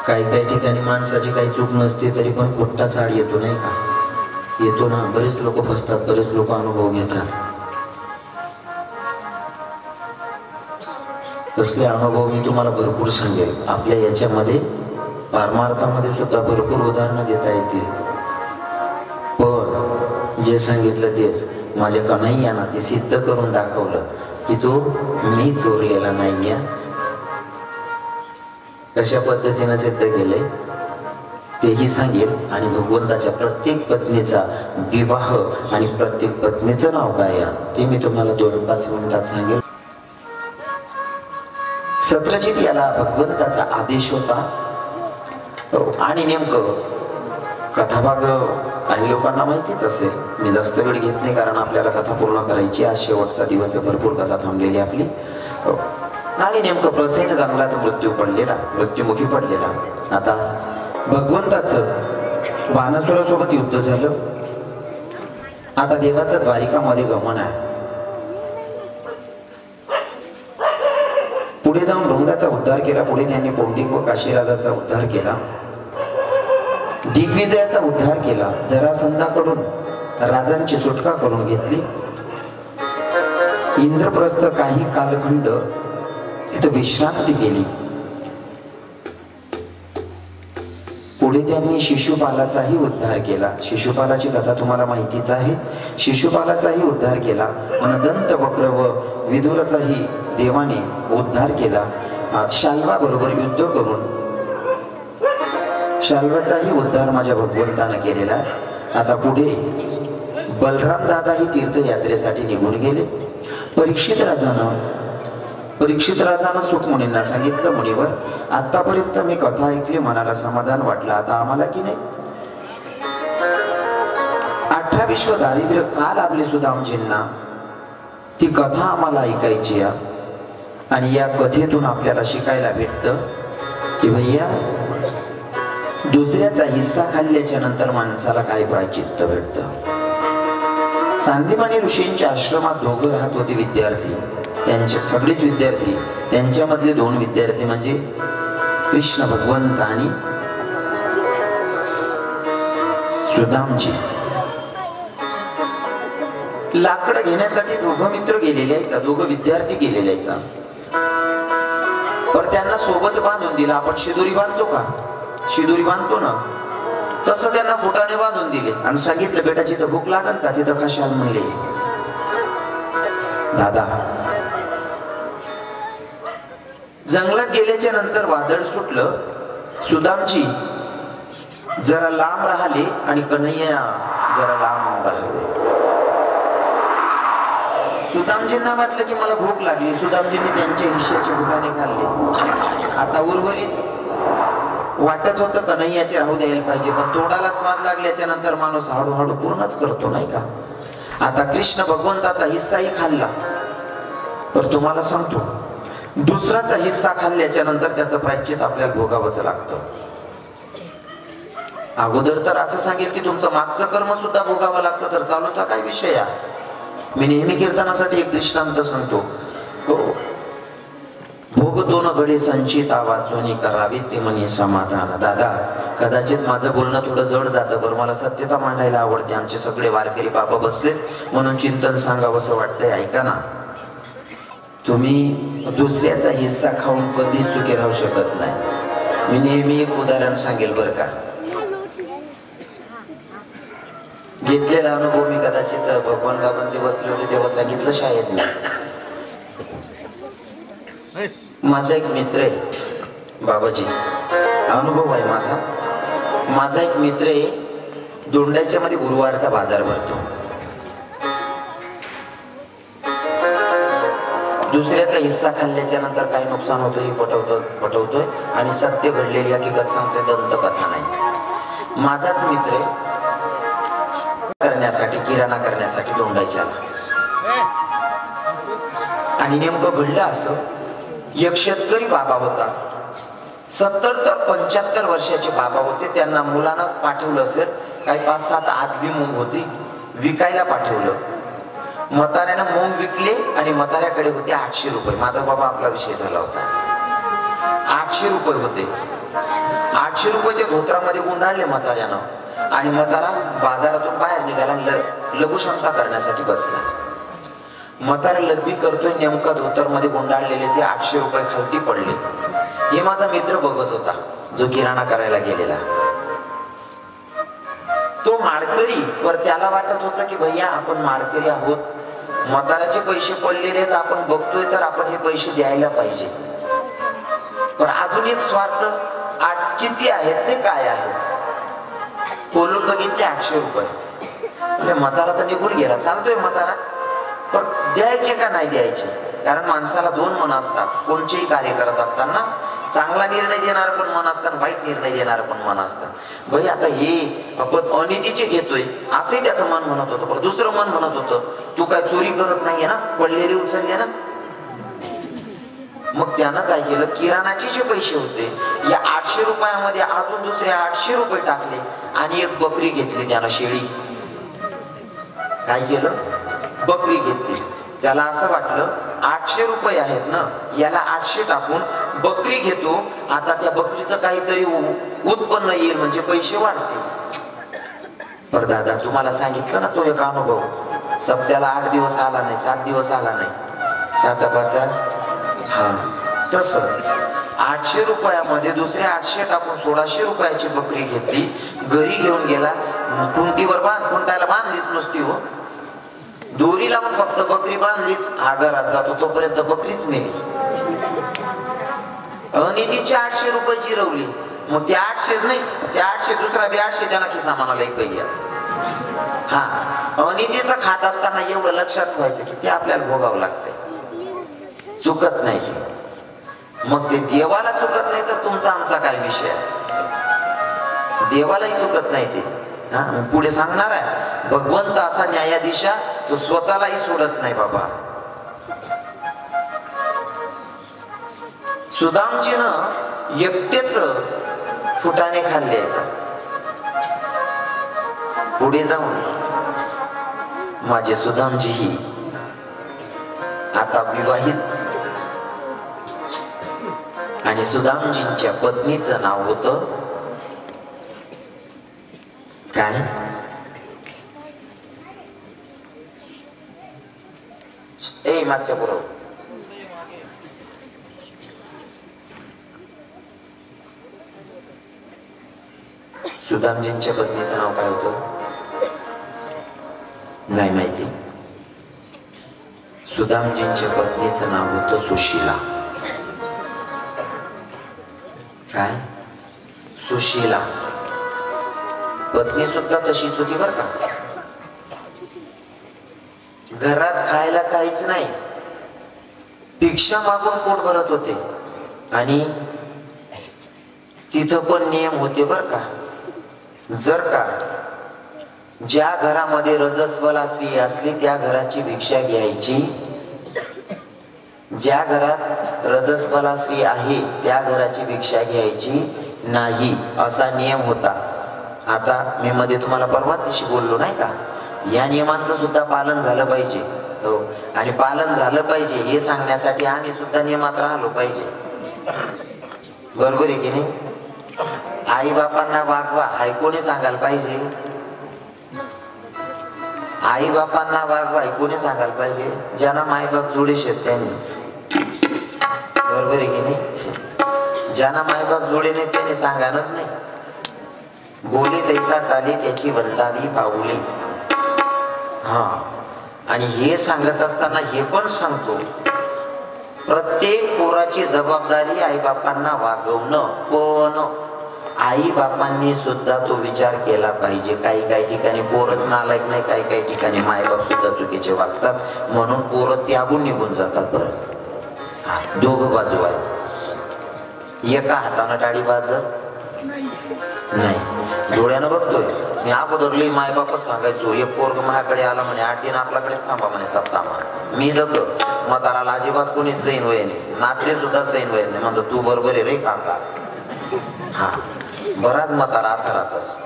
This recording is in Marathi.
काही काही ठिकाणी माणसाची काही चूक नसते तरी पण पोट्टा चाड येतो नाही का? येतो ना. बरेच लोक फसतात, बरेच लोक अनुभव घेतात. तसले अनुभव मी तुम्हाला भरपूर सांगेल. आपल्या याच्यामध्ये पारमार्थामध्ये सुद्धा भरपूर उदाहरणं देता येतील. पण जे सांगितलं तेच माझ्या कन्हैयानं ते सिद्ध करून दाखवलं की तो मी चोरलेला नाहीये. कशा पद्धतीनं सिद्ध केलंय तेही सांगेल. आणि भगवंताच्या प्रत्येक पत्नीचा विवाह आणि प्रत्येक पत्नीचं नाव काय ते मी तुम्हाला 2-5 मिनिटात सांगेल. सत्यजित याला भगवंताचा आदेश होता. आणि नेमकं कथाभाग काही लोकांना माहितीच असेल. मी जास्त वेळ घेत नाही कारण आपल्याला कथा पूर्ण करायची. आज शेवटचा दिवस आहे, भरपूर कथा थांबलेली आपली. आणि नेमकं प्रसेन जंगलात मृत्युमुखी पडलेला. आता भगवंताचं वानसुरासोबत युद्ध झालं. आता देवाचं द्वारिकामध्ये गमन आहे. पुढे जाऊन भृंगाचा उद्धार केला. पुढे त्यांनी पौंडिक व काशीराजाचा उद्धार केला. दिग्विजयाचा उद्धार केला. जरासंधाकडून राजांची सुटका करून घेतली. इंद्रप्रस्थ काही कालखंड तिथं विश्रांती केली. पुढे त्यांनी शिशुपालाचाही उद्धार केला. शिशुपालाची कथा तुम्हाला माहितीच आहे. शिशुपालाचाही उद्धार केला. दंत वक्र व विदुराचाही देवाने उद्धार केला. शाल्वा बरोबर युद्ध करून शाल्वाचाही उद्धार माझ्या भगवंतानं केलेला. आता पुढे बलराम दादाही तीर्थयात्रेसाठी निघून गेले. परीक्षित राजानं सुखमुनींना सांगितलं, मुनीवर आतापर्यंत मी कथा ऐकली, मनाला समाधान वाटलं. आता आम्हाला की नाही 18 विश्व दारिद्र्य का लाभले सुदामजींना, ती कथा आम्हाला ऐकायची आहे. आणि या कथेतून आपल्याला शिकायला भेटतं की भैया दुसऱ्याचा हिस्सा खाल्ल्याच्या नंतर माणसाला काय प्रायचित्त भेटतं. सांदीपनी ऋषींच्या आश्रमात 2 राहत होते विद्यार्थी. त्यांचे सगळेच विद्यार्थी. त्यांच्यामधले 2 विद्यार्थी म्हणजे कृष्ण भगवंत आणि सुदामजी. लाकडं घेण्यासाठी 2 मित्र गेलेले आहेत, 2 विद्यार्थी गेलेले आहेत. पण त्यांना सोबत बांधून दिला. आपण शिदोरी बांधतो का? शिदोरी बांधतो ना, तसं त्यांना फुटाने बांधून दिले आणि सांगितलं, बेटा जिथं भूक लागल का तिथं खाशाल म्हणले. दादा जंगलात गेल्याच्या नंतर वादळ सुटलं. सुदामजी जरा लांब राहिले आणि कन्हैया जरा लांब राहिले. सुदामजींना वाटलं की मला भूक लागली. सुदामजींनी त्यांच्या हिश्श्याचे फुटाने खाल्ले. आता उर्वरित वाटत होतं कन्हैयाचे राहू द्यायला पाहिजे, पण तोंडाला स्वाद लागल्याच्या नंतर माणूस हळूहळू पूर्णच करतो नाही का. आता कृष्ण भगवंताचा हिस्साही खाल्ला. तर तुम्हाला सांगतो, दुसराचा हिस्सा खाल्ल्याच्या नंतर त्याचं प्रायश्चित्त आपल्याला भोगावंच लागतं. अगोदर तर असं सांगेल की तुमचं मागचं कर्म सुद्धा भोगावं लागतं, तर चालूचा काय विषय आहे. मी नेहमी कीर्तनासाठी एक दृष्टांत सांगतो. भोगतो न घडे संचिता वाचोनी करावे ते मनी समाधान. दादा कदाचित माझं बोलणं थोडं जड जातं, बरं मला सत्यता मांडायला आवडते. आमचे सगळे वारकरी बाबा बसलेत म्हणून चिंतन सांगावं असं वाटतंय. ऐका ना, तुम्ही दुसऱ्याचा हिस्सा खाऊन कधी सुखी राहू शकत नाही. मी नेहमी एक उदाहरण सांगेल बरं का. घेतलेला अनुभव मी कदाचित भगवान बाबांना ते बसले होते तेव्हा सांगितलं शाळेत. मी माझा एक मित्र आहे बाबाजी, अनुभव आहे माझा एक मित्र आहे. दोंडाच्या मध्ये गुरुवारचा बाजार भरतो. दुसऱ्याचा हिस्सा खाल्ल्याच्या नंतर काय नुकसान होतं हे पटवतोय आणि सत्य घडलेली हकीकत सांगतोय. दंतकथा नाही. माझाच मित्र करण्यासाठी किराणा करण्यासाठी दोंडायच्या आणि नेमकं घडलं असं, एक शेतकरी बाबा होता. 70 ते 75 वर्षाचे बाबा होते. त्यांना मुलांनाच पाठवलं असेल, काही 5-7 आदली मूग होती, विकायला पाठवलं. म्हाताऱ्यानं मूग विकले आणि म्हाताऱ्याकडे होते 800 रुपये. माझा बाबा आपला विषय झाला होता. 800 रुपये होते. 800 रुपये त्या धोत्रामध्ये गुंडाळले म्हाताऱ्यानं आणि म्हातारा बाजारातून बाहेर निघाला, लघुशंका करण्यासाठी बसला. म्हातारा लघवी करतोय, नेमका धोतरमध्ये गुंडाळलेले ते 800 रुपये खालती पडले. हे माझा मित्र बघत होता जो किराणा करायला गेलेला. तो माळकरी, पर त्याला वाटत होतं की भैया आपण माळकरी आहोत, म्हाताऱ्याचे पैसे पडलेले आहेत, आपण बघतोय तर आपण हे पैसे द्यायला पाहिजे. पण अजून एक स्वार्थ, किती आहेत ते काय आहेत बोलून बघितले 800 रुपये. म्हणजे म्हातारा तर निघून गेला. चालतोय म्हातारा, पण द्यायचे का नाही द्यायचे? कारण माणसाला दोन मन असतात. कोणतेही कार्य करत असताना चांगला निर्णय देणार पण मन असतं, वाईट निर्णय देणार पण मन असतं. भाई आता हे आपण अनितीचे घेतोय असंही त्याचं मन म्हणत होतं, पण दुसरं मन म्हणत होतं तू काय चोरी करत नाहीये ना, पडलेले उचलले ना. मग त्यानं काय केलं, किराणाचे जे पैसे होते या 800 रुपयामध्ये अजून दुसरे 800 रुपये टाकले आणि एक बकरी घेतली त्यानं, शेळी. काय केलं, बकरी घेतली. त्याला असं वाटलं 800 रुपये आहेत ना, याला 800 टाकून बकरी घेतो, आता त्या बकरीचं काहीतरी उत्पन्न येईल म्हणजे पैसे वाढतील. पर दादा तुम्हाला सांगितलं ना तो एक अनुभव, सप्त्याला 8 दिवस आला नाही, 7 दिवस आला नाही, 7-5 हा. तस 800 रुपयामध्ये दुसरे 800 टाकून 1600 रुपयाची बकरी घेतली, घरी घेऊन गेला. खुंटीवर खुंटायला बांधलीच नुसती हो, दोरी लावून फक्त बकरी बांधलीच. हा घरात जातो तोपर्यंत बकरीच मेली. अनितीचे 800 रुपये जिरवली. मग ते 800 नाही, ते 800 दुसरा 800 त्यांना की सामानाला एक पैया. हा, अनितीचा खात असताना एवढं लक्षात ठेवायचं की ते आपल्याला भोगावं लागतंय, चुकत नाही ते. मग ते देवाला चुकत नाही तर तुमचा आमचा काय विषय आहे? देवालाही चुकत नाही ते. हा, पुढे सांगणार आहे भगवंत असा न्यायाधीशा, तो स्वतःलाही सोडत नाही बाबा. सुदामजीनं एकटेच फुटाणे खाल्ले. पुढे जाऊन माझे सुदामजी ही आता विवाहित, आणि सुदामजींच्या पत्नीचं नाव होतं काय, मागच्या बरोबर सुदामजींच्या पत्नीचं नाव काय होतं नाही माहिती. सुदामजींच्या पत्नीचं नाव होतं सुशीला. काय, सुशीला. पत्नी सुद्धा तशीच होती बर का. घरात खायला काहीच नाही, भिक्षा मागून पोट भरत होते. आणि तिथं पण नियम होते बर का. जर का ज्या घरामध्ये रजस्वला स्त्री असली त्या घराची भिक्षा घ्यायची, ज्या घरात रजस्वला स्त्री आहे त्या घराची भिक्षा घ्यायची नाही, असा नियम होता. आता मी मध्ये तुम्हाला परवा दिवशी बोललो नाही का, या नियमांचं सुद्धा पालन झालं पाहिजे. हो, आणि पालन झालं पाहिजे हे सांगण्यासाठी आम्ही सुद्धा नियमात राहिलो पाहिजे. बरोबर आहे की नाही? आई बापांना वागवा हाय कोणी सांगायला पाहिजे? आई बापांना वागवा हाय कोणी सांगायला पाहिजे? ज्यांना माय बाप जोडे शेत त्याने. बरोबर आहे की नाही? ज्यांना माय बाप जोडे नाही त्याने सांगायलाच नाही. बोली तैसा चाली त्याची वल्लावी पाऊली. हा, आणि हे सांगत असताना हे पण सांगतो, प्रत्येक पोराची जबाबदारी आई बापांना वागवणं, पण आई बापांनी सुद्धा तो विचार केला पाहिजे. काही ठिकाणी पोरच नालायक नाही, काही ठिकाणी मायबाप सुद्धा चुकीचे वागतात, म्हणून पोरं त्यागून निघून जातात. बरं, दोघं बाजू आहेत. एका हातानं टाळी वाजत नाही. डोळ्यानं बघतोय मी, अगोदर लई मायबापच सांगायचो. एक पोरग माझ्याकडे आला म्हणे, आठीन आपल्याकडेच थांबा म्हणे सप्तामा. मी दग म्हाताराला अजिबात कोणी सैन वय नाही, नातले सुद्धा सैन वय नाही. म्हणतो तू बरोबर आहे रे काका. हा, बराच म्हातारा असा राहतस.